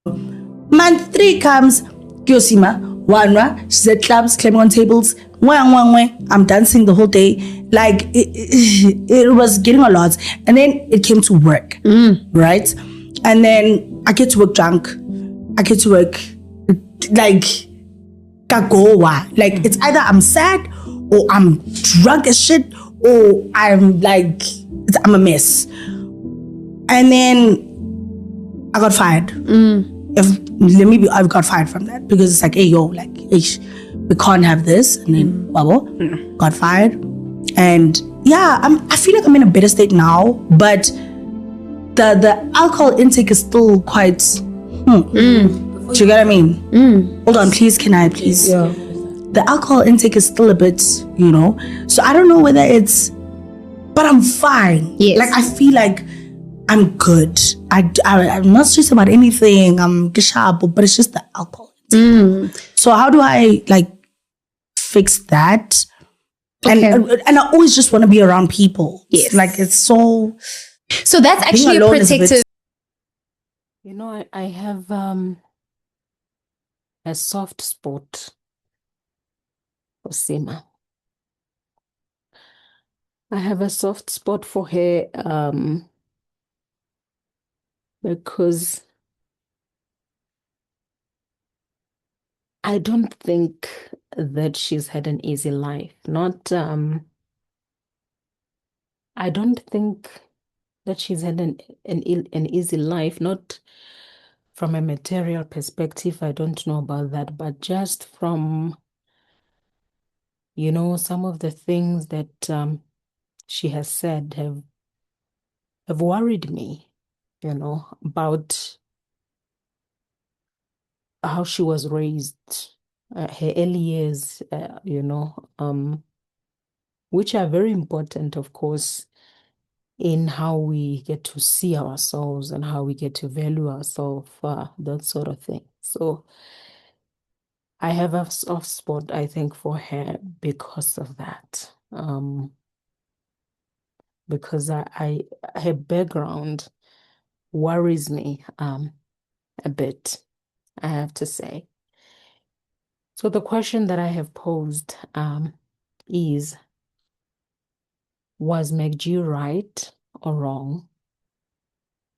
Month 3 comes, Seemah, Wanwa, she's at clubs, climbing on tables, I'm dancing the whole day. Like, it was getting a lot. And then it came to work, right? And then I get to work drunk. I get to work, like, kagowa. Like, it's either I'm sad, or I'm drunk as shit, or I'm like, I'm a mess. And then I got fired. I've got fired from that because it's like, hey, yo, like, we can't have this. And then, got fired. And yeah, I feel like I'm in a better state now, but the alcohol intake is still quite. Do you get what I mean? Hold on, please. Can I please? Yeah. The alcohol intake is still a bit, So I don't know whether it's, but I'm fine. Yes. Like, I feel like I'm good. I'm not stressed about anything. I'm gishabo, but it's just the alcohol. So how do I like fix that? Okay. And I always just want to be around people. Yes. Like, it's so. So that's actually a alone is a bit- protective. I have a soft spot for Seemah. I have a soft spot for her because I don't think that she's had an easy life. I don't think that she's had an easy life, not from a material perspective. I don't know about that, but just from, some of the things that she has said have worried me, about how she was raised, her early years, which are very important, of course, in how we get to see ourselves and how we get to value ourselves, that sort of thing. So I have a soft spot, I think, for her because of that. Because her background worries me a bit, I have to say. So the question that I have posed is, was MacG right or wrong,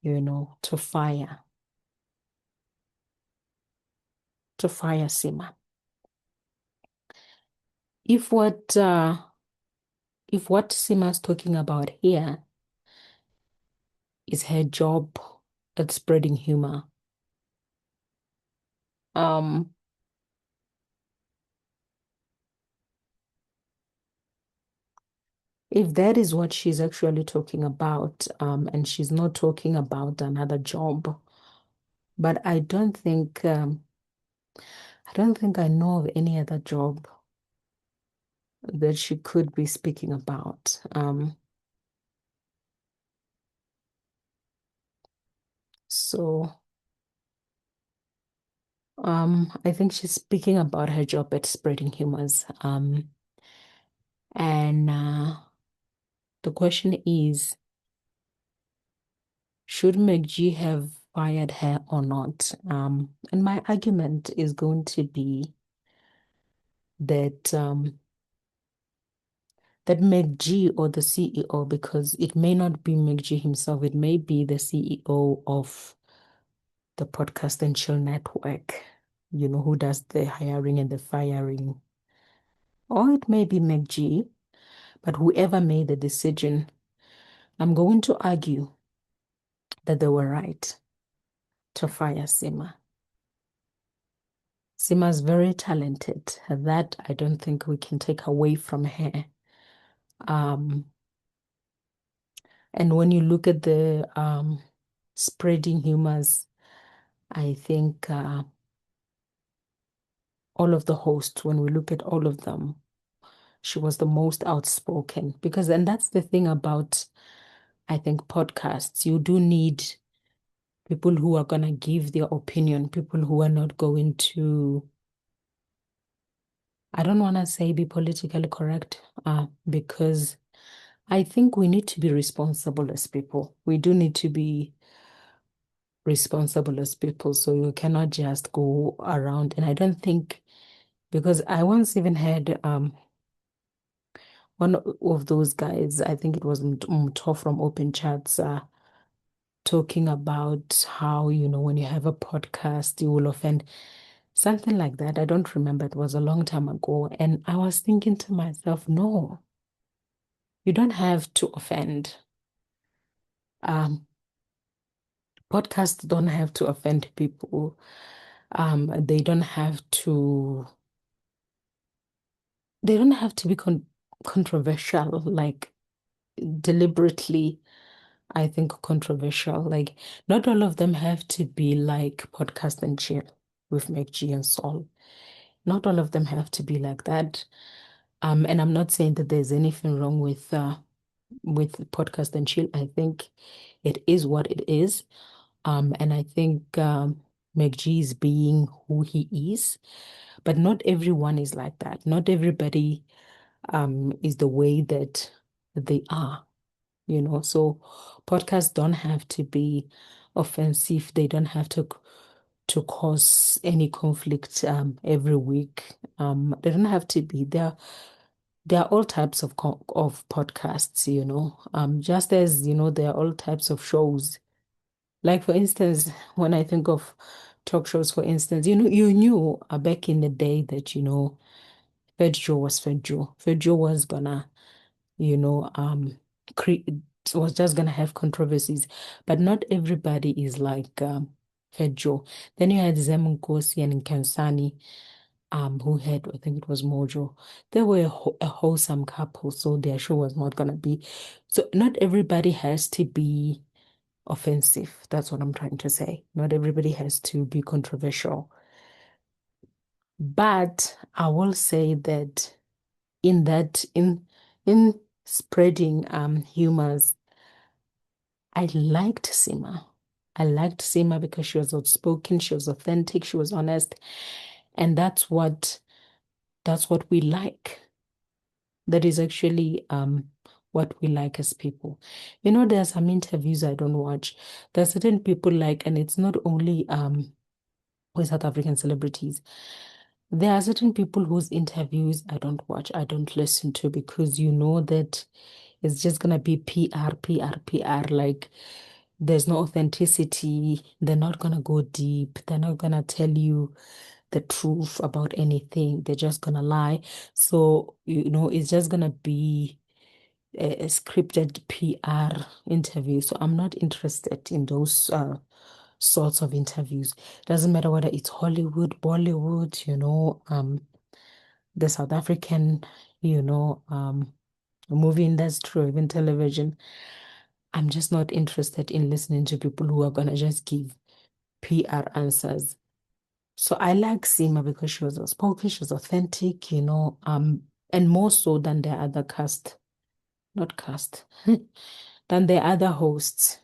to fire Seemah? If what Seemah's talking about here is her job at Spreading Humour, if that is what she's actually talking about, and she's not talking about another job, but I don't think I know of any other job that she could be speaking about. So I think she's speaking about her job at Spreading Humours. And the question is, should MacG have fired her or not? And my argument is going to be that that MacG, or the CEO, because it may not be MacG himself, it may be the CEO of the Podcast and Chill Network, who does the hiring and the firing. Or it may be MacG, but whoever made the decision, I'm going to argue that they were right to fire Seemah. Seemah's very talented. That I don't think we can take away from her. And when you look at the Spreading Humours, I think all of the hosts, when we look at all of them, she was the most outspoken. And that's the thing about, I think, podcasts. You do need people who are going to give their opinion, people who are not going to, I don't want to say be politically correct, because I think we need to be responsible as people. We do need to be responsible as people. So you cannot just go around. And I don't think, because I once even had one of those guys, I think it was Mto from Open Chats, talking about how, when you have a podcast, you will offend, something like that. I don't remember. It was a long time ago. And I was thinking to myself, no, you don't have to offend. Podcasts don't have to offend people. They don't have to be controversial, like deliberately, I think controversial. Like, not all of them have to be like Podcast and Chill with MacG and Sol. Not all of them have to be like that. And I'm not saying that there's anything wrong with Podcast and Chill. I think it is what it is. And I think MacG is being who he is, but not everyone is like that. Not everybody is the way that they are, So podcasts don't have to be offensive. They don't have to cause any conflict every week. They don't have to be there. There are all types of podcasts, just as there are all types of shows. Like, for instance, when I think of talk shows, for instance, you knew back in the day that Fed Joe was Fed Joe. Fed Joe was gonna you know, cre was just gonna have controversies, but not everybody is like Fejo. Then you had Zem Nkosi and Kansani, who had, I think it was Mojo. They were a wholesome couple, so their show was not gonna be. So not everybody has to be offensive. That's what I'm trying to say. Not everybody has to be controversial. But I will say that in spreading humors, I liked Seemah. I liked Seemah because she was outspoken, she was authentic, she was honest, and that's what we like. That is actually what we like as people. There are some interviews I don't watch. There are certain people like, and it's not only with South African celebrities. There are certain people whose interviews I don't watch, I don't listen to, because that it's just gonna be PR, PR, PR. Like, there's no authenticity. They're not gonna go deep. They're not gonna tell you the truth about anything. They're just gonna lie. So, it's just gonna be a scripted PR interview. So I'm not interested in those sorts of interviews. Doesn't matter whether it's Hollywood, Bollywood, the South African, movie industry, or even television. I'm just not interested in listening to people who are gonna just give PR answers. So I like Seemah because she was outspoken, she was authentic, and more so than the other not cast, than the other hosts,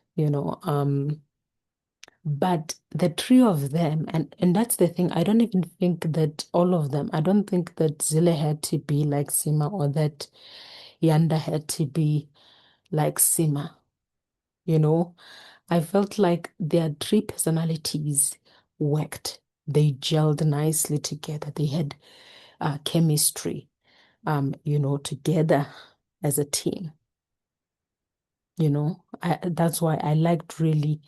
But the three of them, and that's the thing, I don't even think that all of them, I don't think that Zille had to be like Seemah, or that Yanda had to be like Seemah. I felt like their three personalities worked. They gelled nicely together. They had chemistry, together as a team. That's why I liked really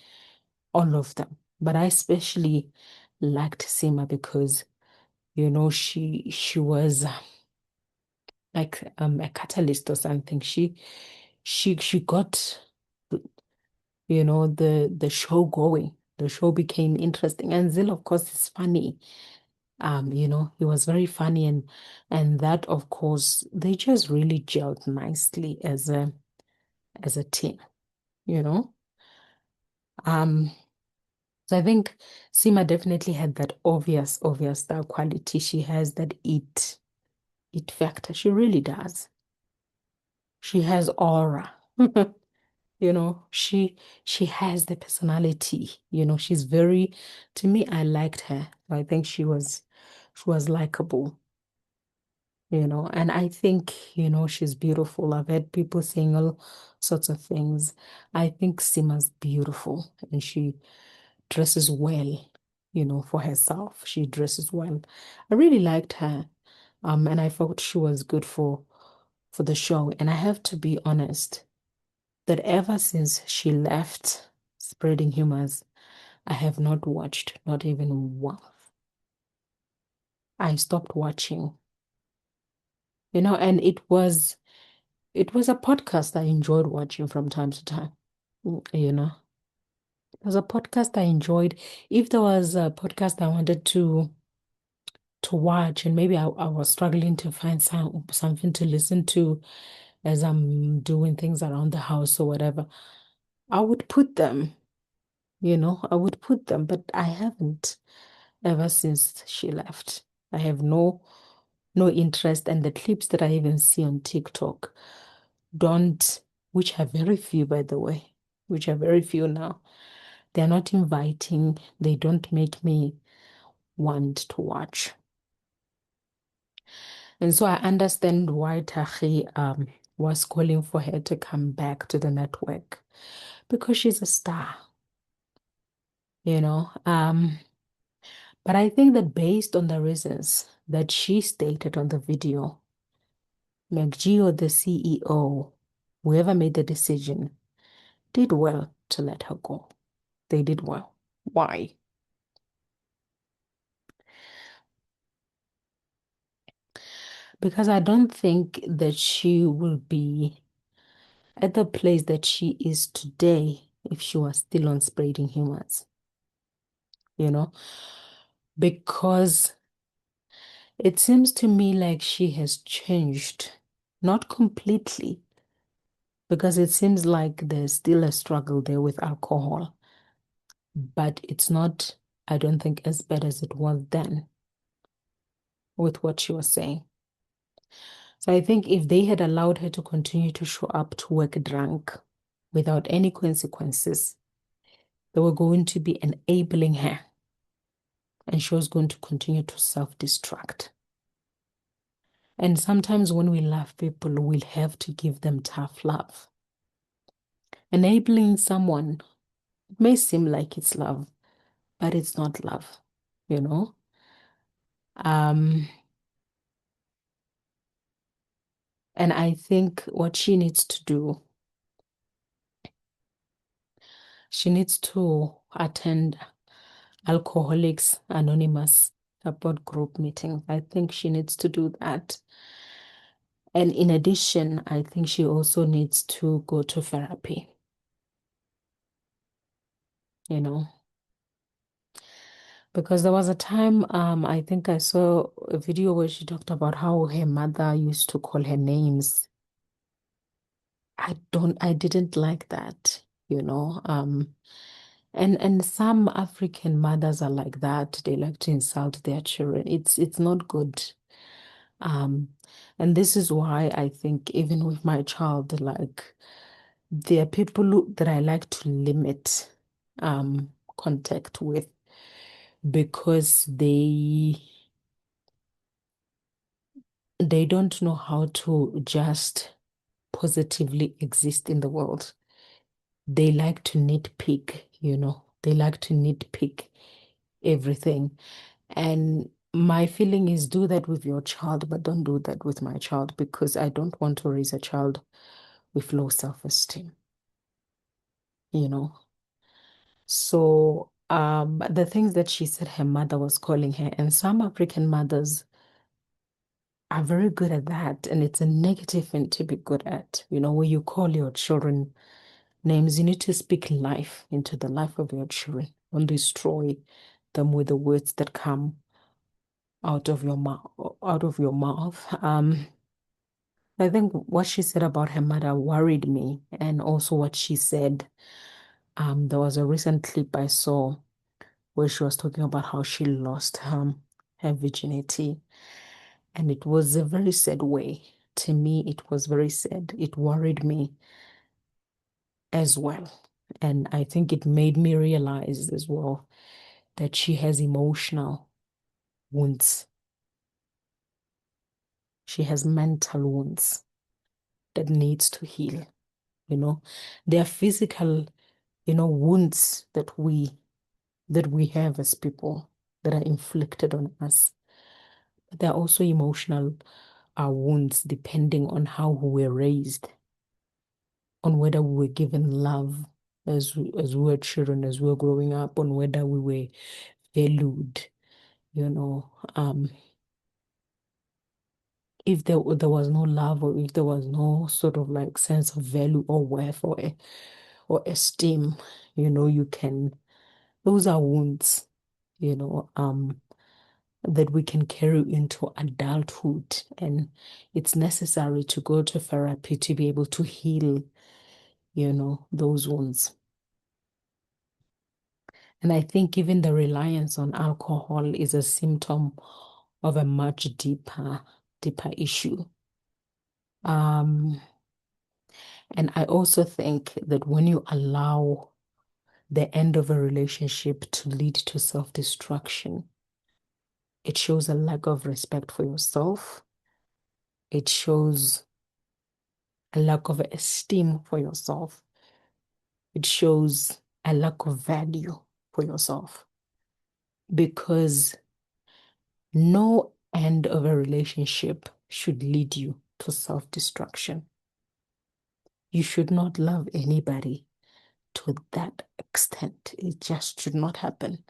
all of them. But I especially liked Seemah because, she was like a catalyst or something. She got the show going. The show became interesting. And Zil, of course, is funny. He was very funny, and that, of course, they just really gelled nicely as a team, you know. Um, so I think Seemah definitely had that obvious star quality. She has that it factor. She really does. She has aura. She has the personality. She's very, to me, I liked her. I think she was likable, and I think, she's beautiful. I've heard people saying all sorts of things. I think Seemah's beautiful, and she dresses well, for herself. She dresses well. I really liked her. And I thought she was good for the show. And I have to be honest that ever since she left Spreading Humours, I have not watched, not even one. I stopped watching, and it was a podcast I enjoyed watching from time to time. It was a podcast I enjoyed. If there was a podcast I wanted to watch, and maybe I was struggling to find something to listen to as I'm doing things around the house or whatever, I would put them, I would put them, but I haven't ever since she left. I have no interest, and the clips that I even see on TikTok don't, which are very few, by the way, which are very few now. They're not inviting. They don't make me want to watch. And so I understand why Tahi was calling for her to come back to the network, because she's a star, But I think that based on the reasons that she stated on the video, MacG or the CEO, whoever made the decision, did well to let her go. They did well. Why? Because I don't think that she will be at the place that she is today if she was still on Spreading Humours, because it seems to me like she has changed, not completely, because it seems like there's still a struggle there with alcohol, but it's not, I don't think, as bad as it was then with what she was saying. So I think if they had allowed her to continue to show up to work drunk without any consequences, they were going to be enabling her, and she was going to continue to self-destruct. And sometimes when we love people, we'll have to give them tough love. Enabling someone, it may seem like it's love, but it's not love, And I think what she needs to do, she needs to attend Alcoholics Anonymous support group meetings. I think she needs to do that. And in addition, I think she also needs to go to therapy, because there was a time, I think I saw a video where she talked about how her mother used to call her names. I didn't like that, and some African mothers are like that. They like to insult their children. It's not good. And this is why I think even with my child, like, there are people that I like to limit contact with, because they don't know how to just positively exist in the world. They like to nitpick, they like to nitpick everything. And my feeling is, do that with your child, but don't do that with my child, because I don't want to raise a child with low self-esteem, So the things that she said her mother was calling her, and some African mothers are very good at that, and it's a negative thing to be good at. When you call your children names, you need to speak life into the life of your children. Don't destroy them with the words that come out of your mouth. I think what she said about her mother worried me, and also what she said. There was a recent clip I saw where she was talking about how she lost her virginity, and it was a very sad way. To me, it was very sad. It worried me as well. And I think it made me realize as well that she has emotional wounds. She has mental wounds that needs to heal. There are physical, wounds that we that we have as people that are inflicted on us. But there are also emotional wounds depending on how we were raised, on whether we were given love as we were children, as we were growing up, on whether we were valued, if there was no love, or if there was no sort of like sense of value or worth or esteem, those are wounds, that we can carry into adulthood, and it's necessary to go to therapy to be able to heal, those wounds. And I think even the reliance on alcohol is a symptom of a much deeper issue. And I also think that when you allow the end of a relationship to lead to self-destruction, it shows a lack of respect for yourself. It shows a lack of esteem for yourself. It shows a lack of value for yourself. Because no end of a relationship should lead you to self-destruction. You should not love anybody to that extent. It just should not happen.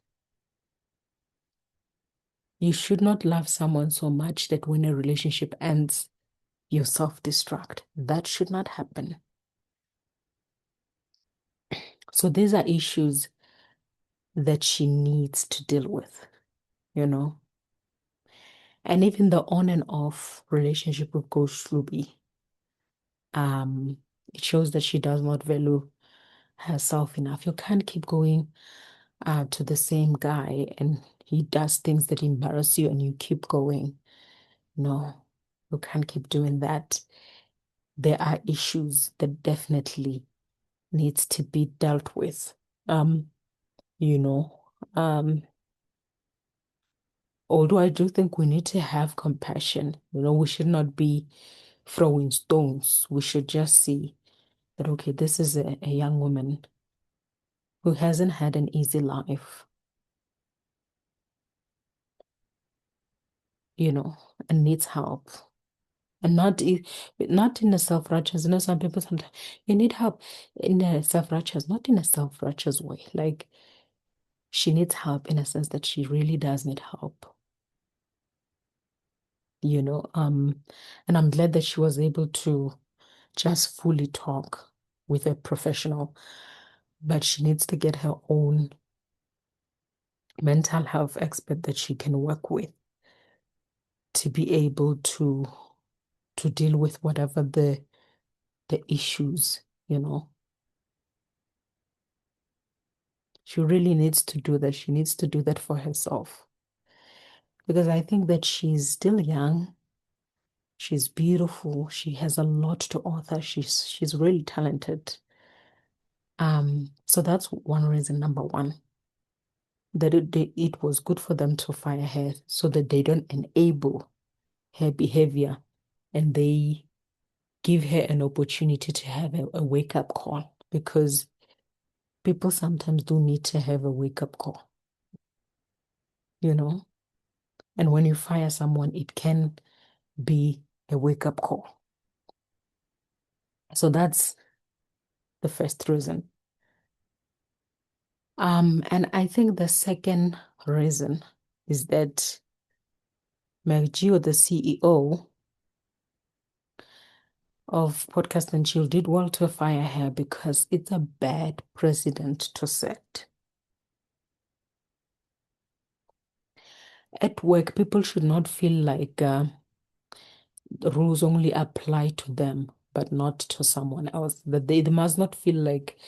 You should not love someone so much that when a relationship ends, you self-destruct. That should not happen. So these are issues that she needs to deal with, And even the on and off relationship with Coach Shlubi, it shows that she does not value herself enough. You can't keep going to the same guy and he does things that embarrass you and you keep going. No, you can't keep doing that. There are issues that definitely needs to be dealt with. Although I do think we need to have compassion, we should not be throwing stones. We should just see that, okay, this is a young woman who hasn't had an easy life, and needs help. And not in a self-righteous, some people sometimes, you need help in a self-righteous, not in a self-righteous way. Like, she needs help in a sense that she really does need help. And I'm glad that she was able to just fully talk with a professional, but she needs to get her own mental health expert that she can work with to be able to deal with whatever the issues, She really needs to do that. She needs to do that for herself. Because I think that she's still young. She's beautiful. She has a lot to offer. She's really talented. So that's one reason, number one, that it was good for them to fire her so that they don't enable her behavior and they give her an opportunity to have a wake-up call, because people sometimes do need to have a wake-up call, And when you fire someone, it can be a wake-up call. So that's the first reason. And I think the second reason is that MacG, or the CEO of Podcast and Chill, did well to fire her because it's a bad precedent to set. At work, people should not feel like the rules only apply to them, but not to someone else. That they must not feel like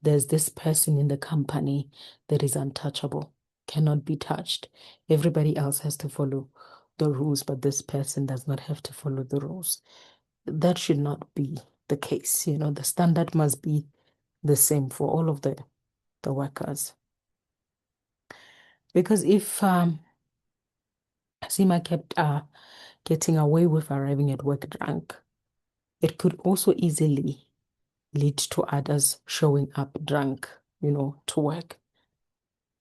there's this person in the company that is untouchable, cannot be touched. Everybody else has to follow the rules, but this person does not have to follow the rules. That should not be the case. The standard must be the same for all of the workers. Because if Seemah kept getting away with arriving at work drunk, it could also easily lead to others showing up drunk, to work.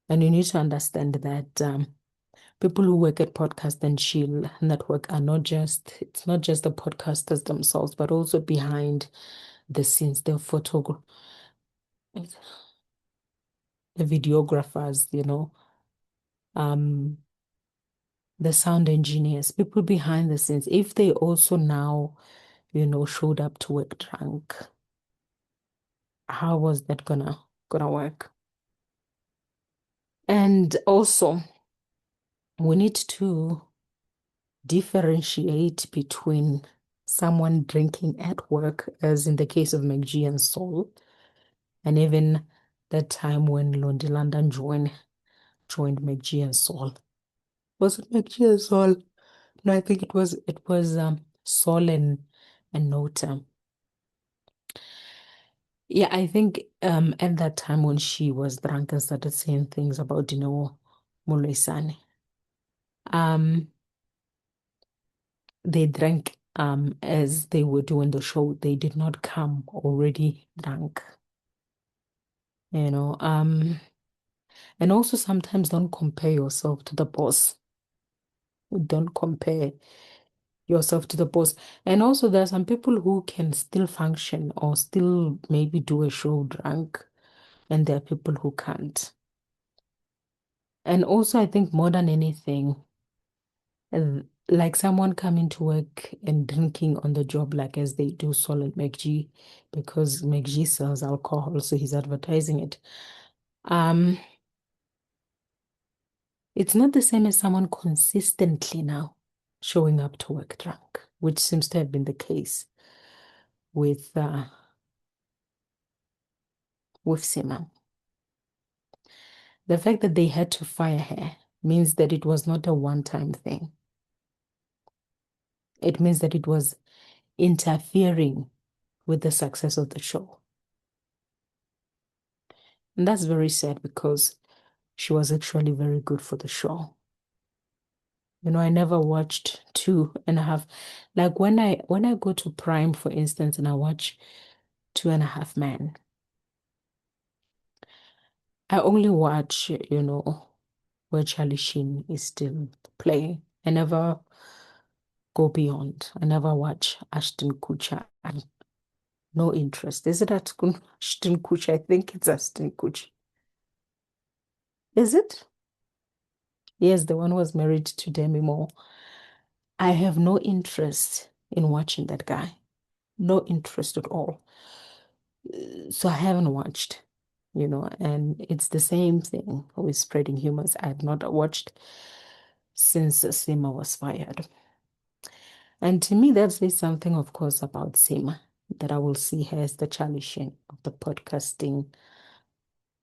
And you need to understand that people who work at Podcast and Chill Network are not just, it's not just the podcasters themselves, but also behind the scenes, the the videographers, um, the sound engineers, people behind the scenes. If they also now, showed up to work drunk, how was that gonna work? And also, we need to differentiate between someone drinking at work, as in the case of MacG and Saul, and even that time when Londi London joined MacG and Saul. Was it MacG and Saul? No, I think it was Saul and Nota. Yeah, I think at that time when she was drunk and started saying things about Muloisane, um they drank as they were doing the show. They did not come already drunk, you know. And also sometimes don't compare yourself to the boss. Don't compare yourself to the boss. And also there are some people who can still function or still maybe do a show drunk, and there are people who can't. And also I think more than anything, like someone coming to work and drinking on the job, like as they do Sol and MacG, because MacG sells alcohol, so he's advertising it. It's not the same as someone consistently now showing up to work drunk, which seems to have been the case with Seemah. The fact that they had to fire her means that it was not a one-time thing. It means that it was interfering with the success of the show. And that's very sad because she was actually very good for the show. I never watched 2.5. Like when I go to Prime, for instance, and I watch 2.5 Men, I only watch, where Charlie Sheen is still playing. I never go beyond. I never watch Ashton Kutcher. No interest. Is it Ashton Kutcher? I think it's Ashton Kutcher. Is it? Yes, the one who was married to Demi Moore. I have no interest in watching that guy. No interest at all. So I haven't watched, and it's the same thing with Spreading Humours. I have not watched since Seemah was fired. And to me, that says something, of course, about Seemah, that I will see her as the Charlie Sheen of the podcasting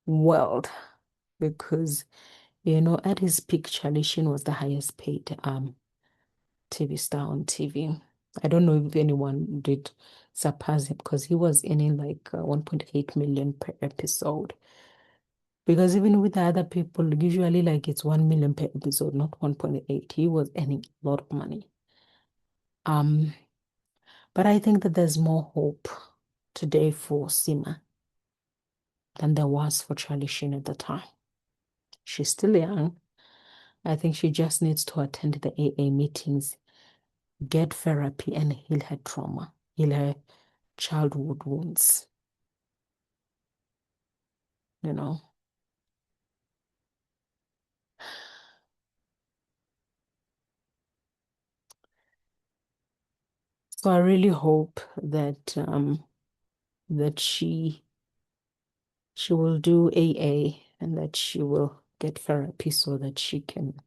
world. Because, at his peak, Charlie Sheen was the highest paid TV star on TV. I don't know if anyone did surpass him because he was earning like 1.8 million per episode. Because even with the other people, usually like it's 1 million per episode, not 1.8. He was earning a lot of money. But I think that there's more hope today for Seemah than there was for Charlie Sheen at the time. She's still young. I think she just needs to attend the AA meetings, get therapy, and heal her trauma, heal her childhood wounds. you know. So I really hope that that she will do AA and that she will get therapy so that she can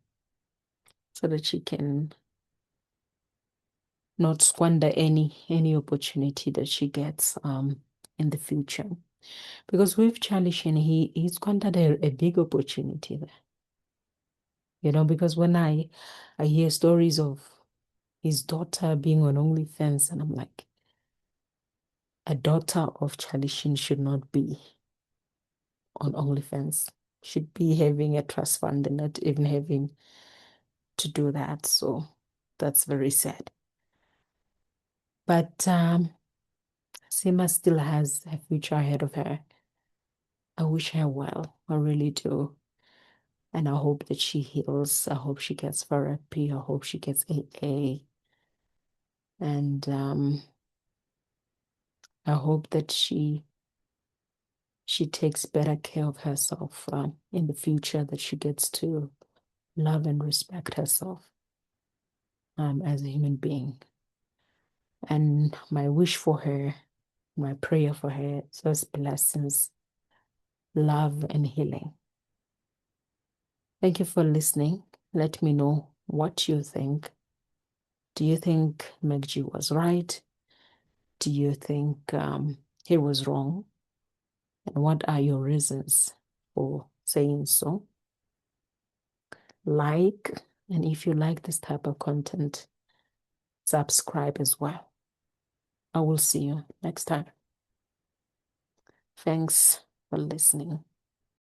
not squander any opportunity that she gets in the future. Because with Charlie Sheen, he squandered a big opportunity there. Because when I hear stories of his daughter being on OnlyFans, and I'm like, a daughter of Charlie Sheen should not be on OnlyFans, should be having a trust fund and not even having to do that. So that's very sad. But Seemah still has a future ahead of her. I wish her well. I really do. And I hope that she heals. I hope she gets therapy. I hope she gets AA. And I hope that she takes better care of herself in the future, that she gets to love and respect herself as a human being. And my wish for her, my prayer for her is just blessings, love, and healing. Thank you for listening. Let me know what you think. Do you think MacG was right? Do you think he was wrong? And what are your reasons for saying so? Like, and if you like this type of content, subscribe as well. I will see you next time. Thanks for listening.